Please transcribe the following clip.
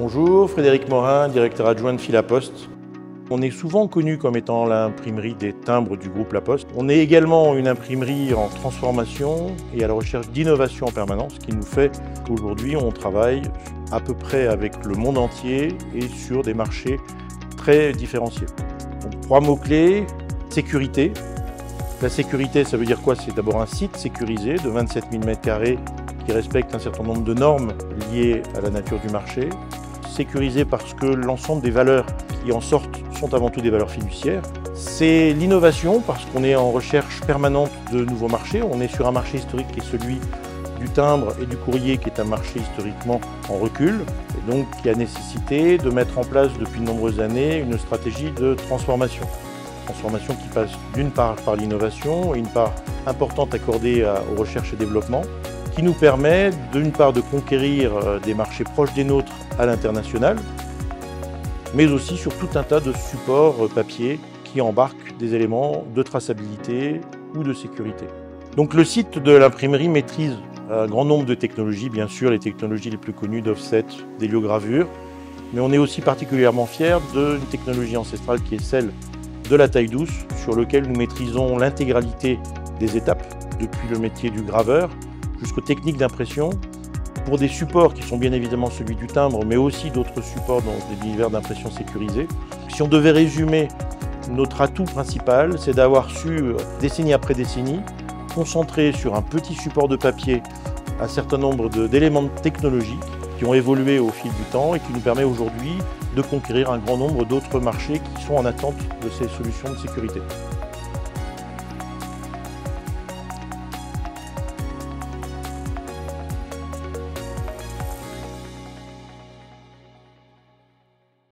Bonjour, Frédéric Morin, directeur adjoint de Filaposte. On est souvent connu comme étant l'imprimerie des timbres du groupe La Poste. On est également une imprimerie en transformation et à la recherche d'innovation en permanence, ce qui nous fait qu'aujourd'hui on travaille à peu près avec le monde entier et sur des marchés très différenciés. Donc, 3 mots-clés, sécurité. La sécurité, ça veut dire quoi? C'est d'abord un site sécurisé de 27 000 m² qui respecte un certain nombre de normes liées à la nature du marché. Sécurisé parce que l'ensemble des valeurs qui en sortent sont avant tout des valeurs fiduciaires. C'est l'innovation parce qu'on est en recherche permanente de nouveaux marchés. On est sur un marché historique qui est celui du timbre et du courrier, qui est un marché historiquement en recul, et donc qui a nécessité de mettre en place depuis de nombreuses années une stratégie de transformation. Transformation qui passe d'une part par l'innovation et une part importante accordée aux recherches et développement, qui nous permet d'une part de conquérir des marchés proches des nôtres à l'international, mais aussi sur tout un tas de supports papier qui embarquent des éléments de traçabilité ou de sécurité. Donc le site de l'imprimerie maîtrise un grand nombre de technologies, bien sûr les technologies les plus connues d'offset, d'héliogravure, mais on est aussi particulièrement fiers d'une technologie ancestrale qui est celle de la taille douce, sur laquelle nous maîtrisons l'intégralité des étapes, depuis le métier du graveur jusqu'aux techniques d'impression, pour des supports qui sont bien évidemment celui du timbre, mais aussi d'autres supports dans des univers d'impression sécurisés. Si on devait résumer, notre atout principal, c'est d'avoir su, décennie après décennie, concentrer sur un petit support de papier un certain nombre d'éléments technologiques qui ont évolué au fil du temps et qui nous permet aujourd'hui de conquérir un grand nombre d'autres marchés qui sont en attente de ces solutions de sécurité.